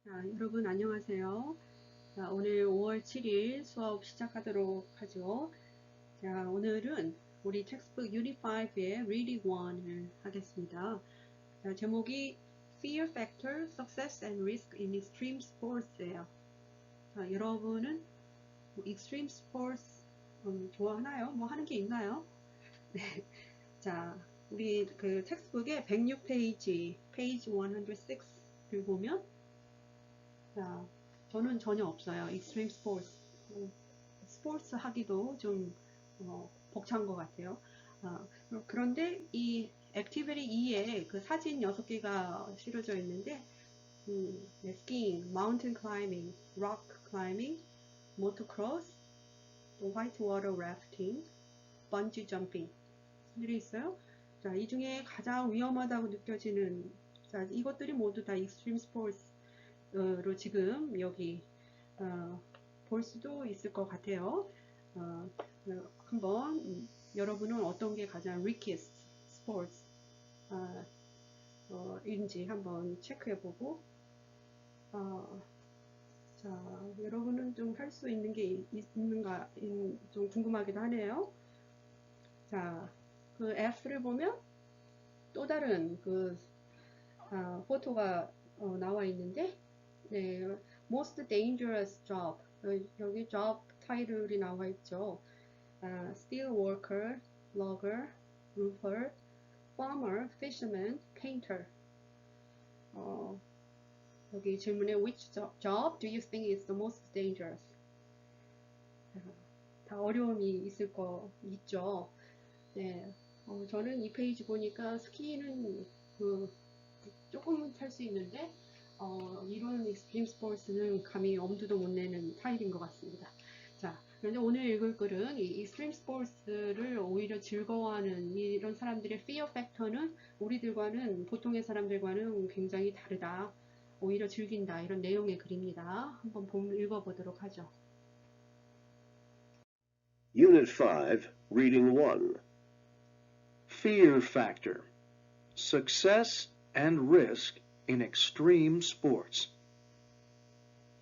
여러분 안녕하세요. 오늘 5월 7일 수업 시작하도록 하죠. 오늘은 우리 텍스트북 유닛 5의 Reading 1을 하겠습니다. 제목이 Fear Factor, Success and Risk in Extreme Sports예요. 여러분은 Extreme Sports 좋아하나요? 뭐 하는 게 있나요? 네. 우리 그 텍스트북의 106페이지, 페이지 106을 보면 저는 전혀 없어요. 익스트림 스포츠. 스포츠 하기도 좀 벅찬 것 같아요. 그런데 이 액티비티 2에 그 사진 6개가 실어져 있는데 스키잉, 마운틴 클라이밍, 록 클라이밍, 모토크로스, 또 화이트 워터 래프팅, 번지 점핑 들이 있어요. 이 중에 가장 위험하다고 느껴지는 이것들이 모두 다 익스트림 스포츠 로 지금 여기 볼 수도 있을 것 같아요. 한번 여러분은 어떤 게 가장 riskiest sports 인지 한번 체크해보고 여러분은 좀 할 수 있는 게 있는가 좀 궁금하기도 하네요. 그 F를 보면 또 다른 그 포토가 나와 있는데 네, most dangerous job. 여기 job 타이틀이 나와 있죠. steel worker, logger, roofer, farmer, fisherman, painter. 여기 질문에 which job do you think is the most dangerous? 다 어려움이 있을 거 있죠. 네, 저는 이 페이지 보니까 스키는 조금 탈 수 있는데 이런 익스트림 스포츠는 감히 엄두도 못 내는 타입인 것 같습니다. 그런데 오늘 읽을 글은 이 익스트림 스포츠를 오히려 즐거워하는 이런 사람들의 fear factor는 우리들과는 보통의 사람들과는 굉장히 다르다. 오히려 즐긴다. 이런 내용의 글입니다. 한번 읽어보도록 하죠. Unit 5, Reading 1. Fear factor. Success and risk in extreme sports.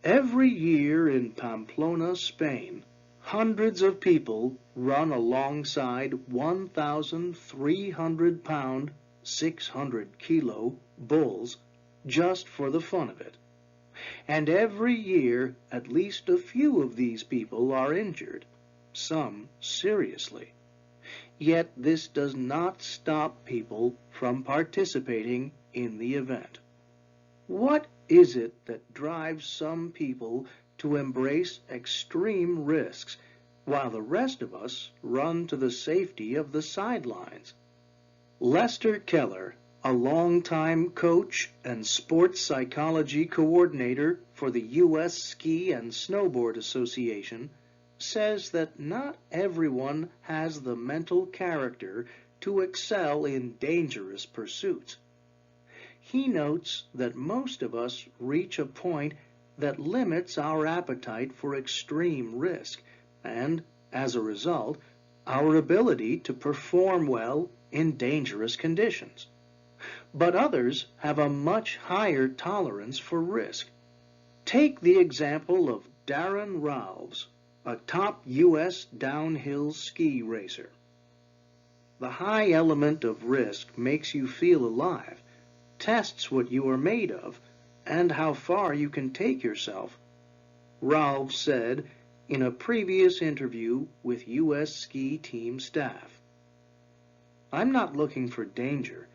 Every year in Pamplona, Spain, hundreds of people run alongside 1,300-pound, 600-kilo bulls just for the fun of it. And every year, at least a few of these people are injured, some seriously. Yet this does not stop people from participating in the event. What is it that drives some people to embrace extreme risks while the rest of us run to the safety of the sidelines? Lester Keller, a longtime coach and sports psychology coordinator for the U.S. Ski and Snowboard Association, says that not everyone has the mental character to excel in dangerous pursuits. He notes that most of us reach a point that limits our appetite for extreme risk and, as a result, our ability to perform well in dangerous conditions. But others have a much higher tolerance for risk. Take the example of Darren Ralves, a top U.S. downhill ski racer. The high element of risk makes you feel alive, tests what you are made of, and how far you can take yourself. Ralph said in a previous interview with U.S. ski team staff. I'm not looking for danger.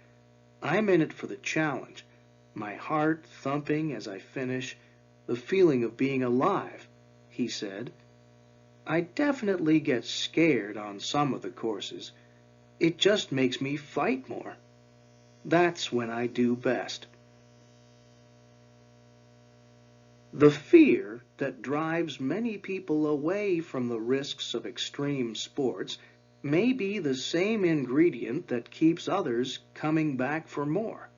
I'm in it for the challenge, my heart thumping as I finish, the feeling of being alive, he said. I definitely get scared on some of the courses. It just makes me fight more. That's when I do best. The fear that drives many people away from the risks of extreme sports may be the same ingredient that keeps others coming back for more.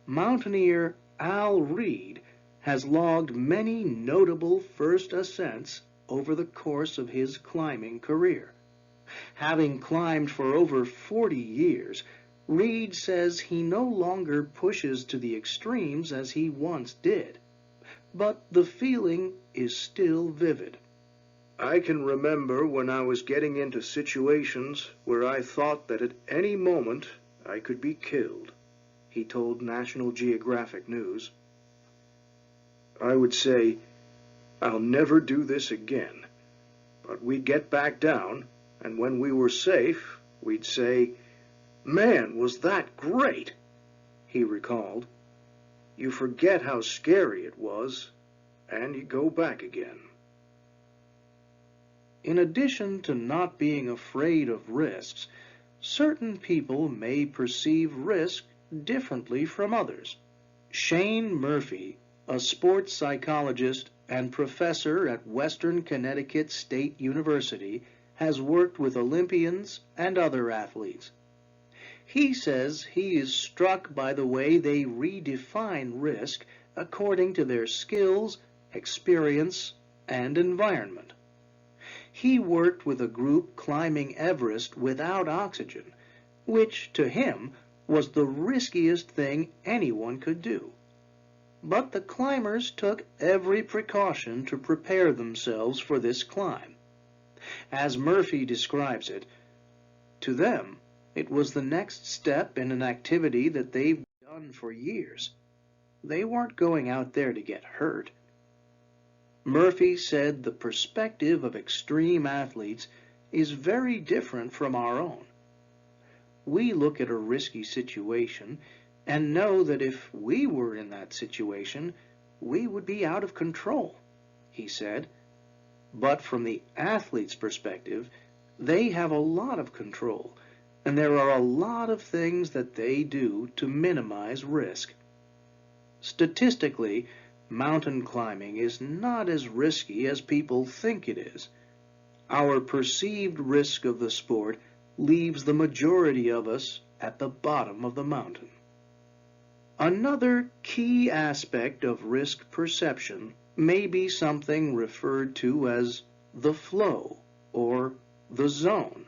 Mountaineer Al Reed has logged many notable first ascents over the course of his climbing career. Having climbed for over 40 years, Reed says he no longer pushes to the extremes as he once did. but the feeling is still vivid. I can remember when I was getting into situations where I thought that at any moment I could be killed, he told National Geographic News. I would say, I'll never do this again. But we'd get back down, and when we were safe, we'd say, "Man, was that great!" he recalled. You forget how scary it was, and you go back again. In addition to not being afraid of risks, certain people may perceive risk differently from others. Shane Murphy, a sports psychologist and professor at Western Connecticut State University, has worked with Olympians and other athletes. He says he is struck by the way they redefine risk according to their skills, experience, and environment. He worked with a group climbing Everest without oxygen, which to him was the riskiest thing anyone could do. But the climbers took every precaution to prepare themselves for this climb. As Murphy describes it, to them, it was the next step in an activity that they've done for years. They weren't going out there to get hurt. Murphy said the perspective of extreme athletes is very different from our own. We look at a risky situation and know that if we were in that situation, we would be out of control, he said. But from the athlete's perspective, they have a lot of control, and there are a lot of things that they do to minimize risk. Statistically, mountain climbing is not as risky as people think it is. Our perceived risk of the sport leaves the majority of us at the bottom of the mountain. Another key aspect of risk perception may be something referred to as the flow or the zone.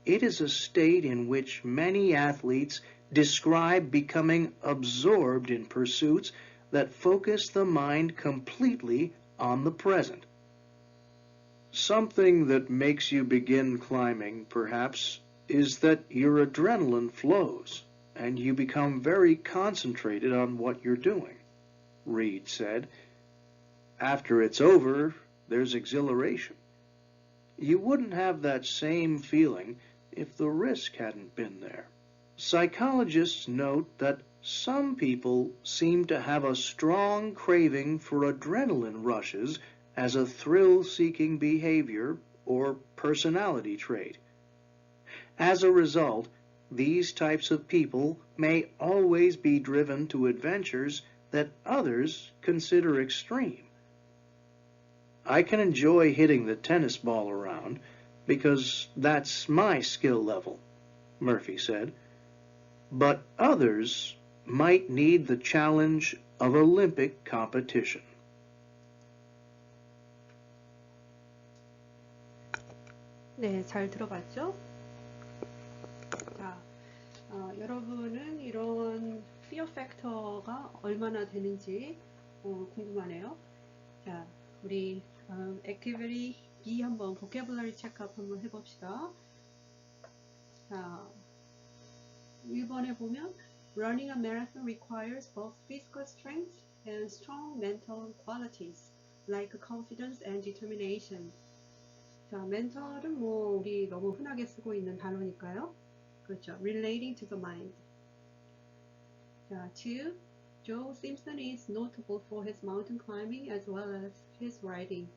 It is a state in which many athletes describe becoming absorbed in pursuits that focus the mind completely on the present. Something that makes you begin climbing, perhaps, is that your adrenaline flows and you become very concentrated on what you're doing, Reed said. After it's over, there's exhilaration. You wouldn't have that same feeling if the risk hadn't been there. Psychologists note that some people seem to have a strong craving for adrenaline rushes as a thrill-seeking behavior or personality trait. As a result, these types of people may always be driven to adventures that others consider extreme. I can enjoy hitting the tennis ball around because that's my skill level, Murphy said. But others might need the challenge of Olympic competition. 네, 잘 들어봤죠? 자, 여러분은 이런 fear factor가 얼마나 되는지 궁금하네요. 자, 우리 activity B 한번 vocabulary checkup 한번 해봅시다. 자, 1번에 보면 running a marathon requires both physical strength and strong mental qualities like confidence and determination. 자, mental은 뭐 우리 너무 흔하게 쓰고 있는 단어니까요. 그렇죠. Relating to the mind. 자, 2. Joe Simpson is notable for his mountain climbing as well as his riding.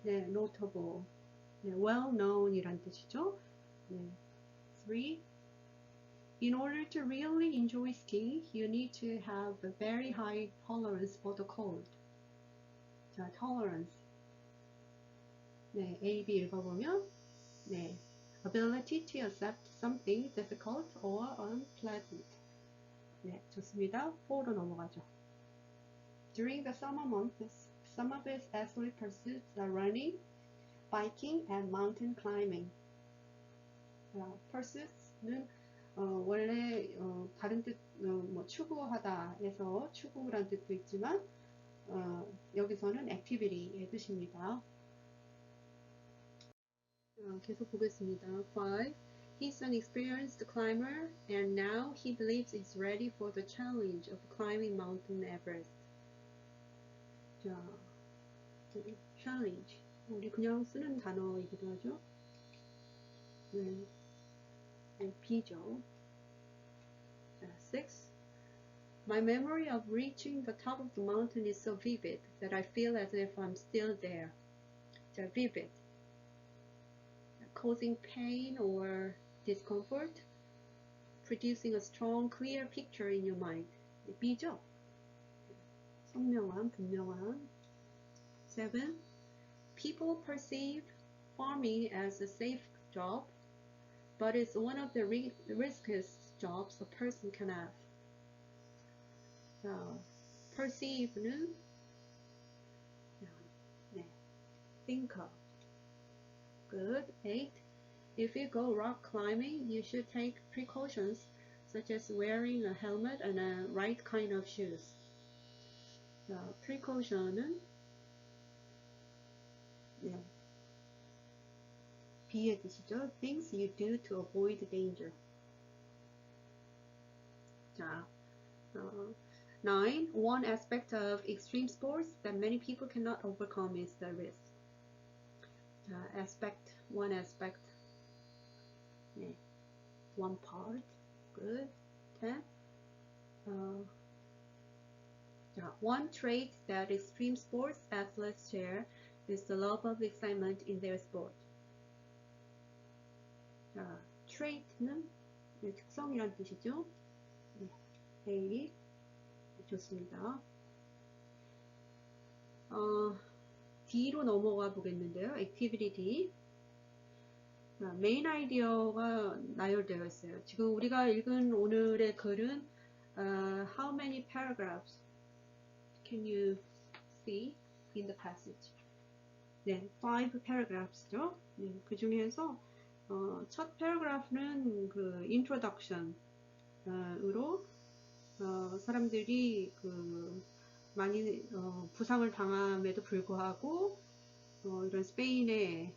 네, notable. 네, well known 이란 뜻이죠. 네. 3. In order to really enjoy skiing, you need to have a very high tolerance for the cold. 자, tolerance. 네, A, B 읽어보면, 네, ability to accept something difficult or unpleasant. 네, 좋습니다. 4로 넘어가죠. During the summer months, some of his athlete pursuits are running, biking, and mountain climbing. pursuits는 원래 다른 뜻, 뭐 추구하다에서 추구란 뜻도 있지만 여기서는 activity의 뜻입니다. 계속 보겠습니다. 5. He's an experienced climber and now he believes he's ready for the challenge of climbing Mount Everest. 자, challenge. 우리 그냥 쓰는 단어이기도 하죠. 네, B죠. 자, 6. My memory of reaching the top of the mountain is so vivid that I feel as if I'm still there. 자, vivid. Causing pain or discomfort, producing a strong, clear picture in your mind. B죠. 선명한, 분명한. 7. People perceive farming as a safe job, but it's one of the riskiest jobs a person can have. Perceive는 think of. Good. 8. If you go rock climbing, you should take precautions such as wearing a helmet and a right kind of shoes. precaution은 B의 뜻이죠. Things you do to avoid danger. 자, 9. One aspect of extreme sports that many people cannot overcome is the risk. Aspect, one aspect. One part. Good. 10. One trait that extreme sports athletes share is the love of excitement in their sport. trait는 특성이란 뜻이죠. A. 좋습니다. D로 넘어가 보겠는데요. Activity D. 메인 아이디어가 나열되어 있어요. 지금 우리가 읽은 오늘의 글은 How many paragraphs can you see in the passage? 네, 5 paragraphs죠. 네, 그 중에서 첫 paragraph는 그 introduction으로 사람들이 그 많이 부상을 당함에도 불구하고 이런 스페인의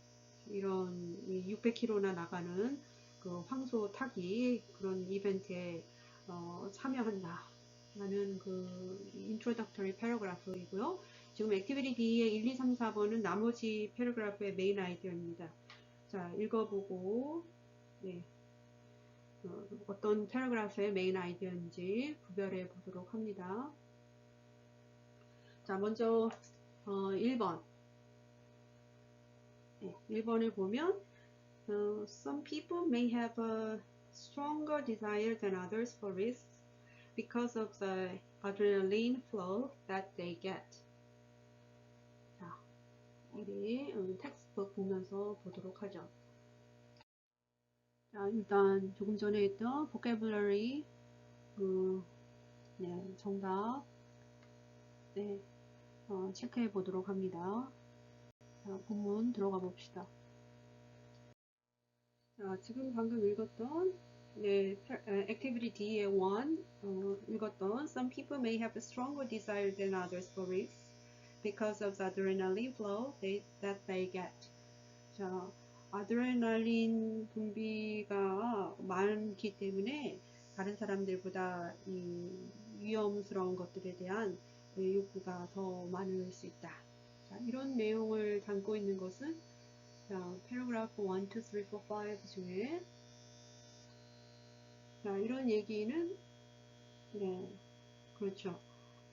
이런 600km나 나가는 그 황소 타기 그런 이벤트에 참여한다 라는 그 introductory paragraph이고요. 지금 액티비티 D의 1, 2, 3, 4번은 나머지 패러그래프의 메인 아이디어입니다. 자, 읽어보고 네, 어떤 패러그래프의 메인 아이디어인지 구별해 보도록 합니다. 자, 먼저 1번. 네, 1번을 보면 Some people may have a stronger desire than others for risks because of the adrenaline flow that they get. 자, 우리 텍스트북 보면서 보도록 하죠. 자, 일단 조금 전에 했던 vocabulary 네, 정답 네, 체크해 보도록 합니다. 자, 본문 들어가 봅시다. 자, 지금 방금 읽었던 네, Activity D의 1 읽었던 Some people may have a stronger desire than others for risks because of the adrenaline flow that they get. 자, 아드레날린 분비가 많기 때문에 다른 사람들보다 이 위험스러운 것들에 대한 욕구가 더 많을 수 있다. 자, 이런 내용을 담고 있는 것은 자, 패러그래프 1, 2, 3, 4, 5 중에 자, 이런 얘기는 네, 그렇죠.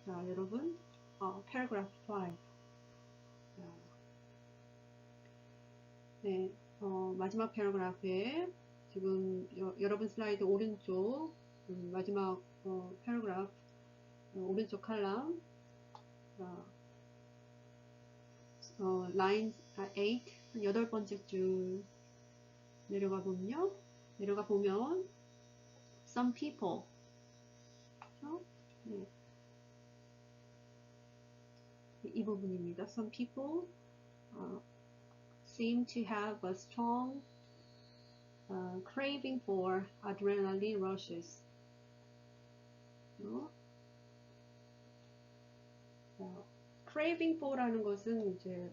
자, 여러분 패러그래프 5 자, 네, 마지막 패러그래프에 지금 여러분 슬라이드 오른쪽 마지막 패러그래프 오른쪽 칼럼 라인 8 한 8번째 줄 내려가 보면 some people 네. 이 부분입니다. Some people seem to have a strong craving for adrenaline rushes. craving for라는 것은 이제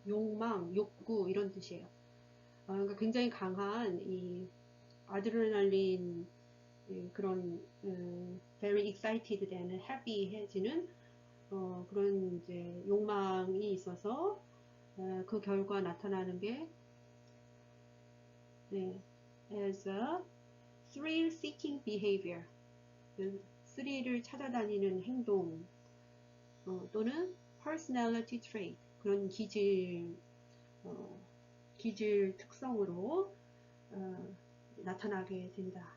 욕망, 욕구 이런 뜻이에요. 그러니까 굉장히 강한 이 아드레날린 그런 very excited 되는 happy해지는 그런 이제 욕망이 있어서 그 결과 나타나는 게 as a thrill-seeking behavior, 스릴을 찾아다니는 행동 또는 personality trait, 그런 기질 특성으로 나타나게 된다.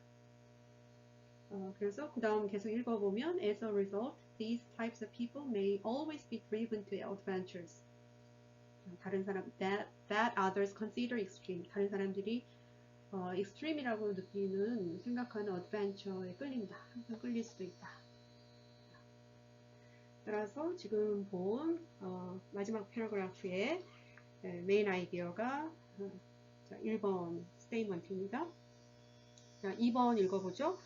그래서 그 다음 계속 읽어보면 as a result, these types of people may always be driven to adventures. 다른 사람 that others consider extreme. 다른 사람들이 extreme이라고 느끼는 생각하는 adventure에 끌린다. 항상 끌릴 수도 있다. 따라서 지금 본 마지막 패러그래프의 메인 아이디어가 1번 스테이트먼트입니다. 2번 읽어보죠.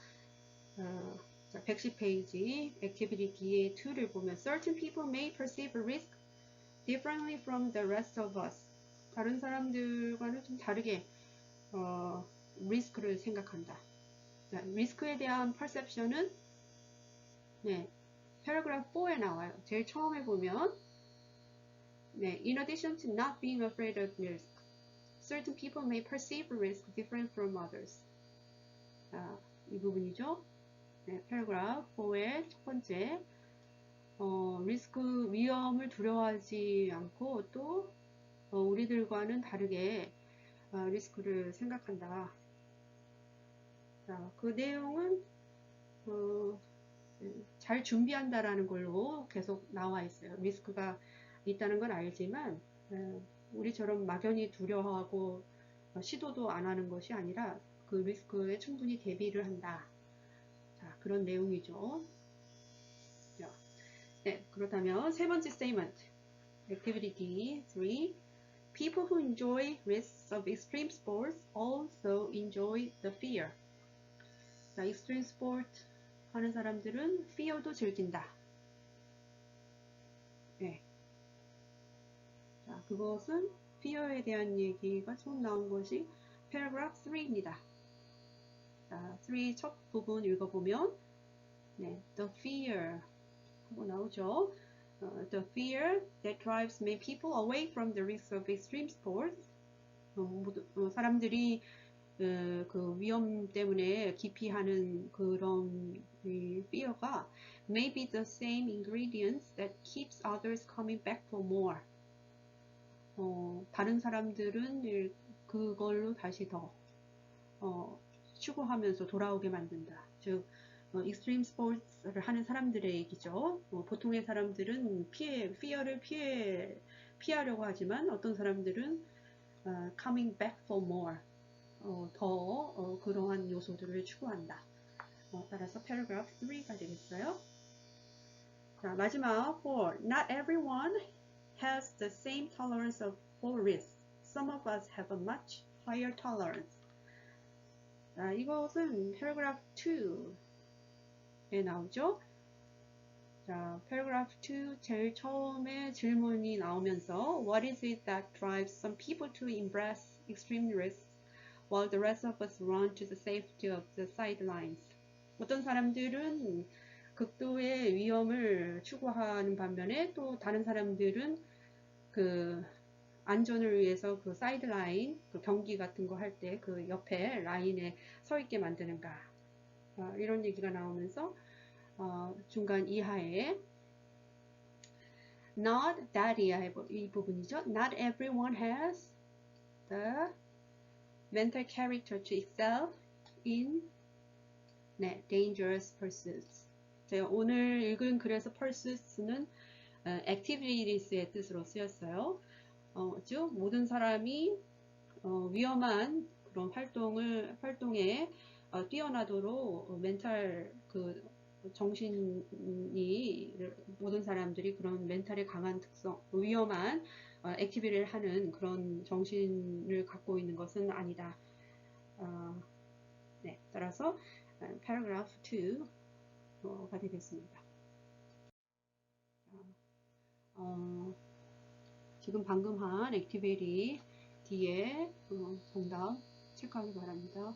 110페이지 액티비티 D의 2를 보면 certain people may perceive risk differently from the rest of us. 다른 사람들과는 좀 다르게 리스크를 생각한다. 자, 리스크에 대한 perception은 패러그래프 4에 나와요. 제일 처음에 보면 in addition to not being afraid of risk, certain people may perceive risk different from others. 이 부분이죠. 패러그래프 4의 첫 번째 리스크, 위험을 두려워하지 않고 또 우리들과는 다르게 리스크를 생각한다. 자, 그 내용은 잘 준비한다라는 걸로 계속 나와 있어요. 리스크가 있다는 건 알지만 우리처럼 막연히 두려워하고 시도도 안 하는 것이 아니라 그 리스크에 충분히 대비를 한다. 자, 그런 내용이죠. 그렇다면 세 번째 스테이트먼트, Activity D3. People who enjoy risks of extreme sports also enjoy the fear. 자, extreme sport 하는 사람들은 fear도 즐긴다. 자, 그것은 fear에 대한 얘기가 처음 나온 것이 paragraph 3입니다. 자, 3 첫 부분 읽어보면 the fear 하고 나오죠. The fear that drives many people away from the risks of extreme sports. 사람들이 그 위험 때문에 기피하는 그런 fear가 may be the same ingredients that keeps others coming back for more. 다른 사람들은 그걸로 다시 더 추구하면서 돌아오게 만든다. 즉 익스트림 스포츠를 하는 사람들의 얘기죠. 보통의 사람들은 fear를 피하려고 하지만 어떤 사람들은 coming back for more, 더 그러한 요소들을 추구한다. 따라서 paragraph 3가 되겠어요. 자, 마지막 4. Not everyone has the same tolerance for risk. Some of us have a much higher tolerance. 자, 이것은 paragraph 2에 나오죠. 자, paragraph 2 제일 처음에 질문이 나오면서 What is it that drives some people to embrace extreme risks while the rest of us run to the safety of the sidelines? 어떤 사람들은 극도의 위험을 추구하는 반면에 또 다른 사람들은 그 안전을 위해서 그 사이드라인, 그 경기 같은 거 할 때 그 옆에 라인에 서 있게 만드는가. 이런 얘기가 나오면서 중간 이하에 not that 이 부분이죠. Not everyone has the mental character to excel in dangerous pursuits. 제가 오늘 읽은 글에서 pursuits는 activities의 뜻으로 쓰였어요. 즉 모든 사람이 위험한 그런 활동에 뛰어나도록 멘탈 정신이 모든 사람들이 그런 멘탈에 강한 특성, 위험한 액티비티를 하는 그런 정신을 갖고 있는 것은 아니다. 네, 따라서 paragraph 2가 되겠습니다. 지금 방금 한 액티비티 D의 정답 체크하기 바랍니다.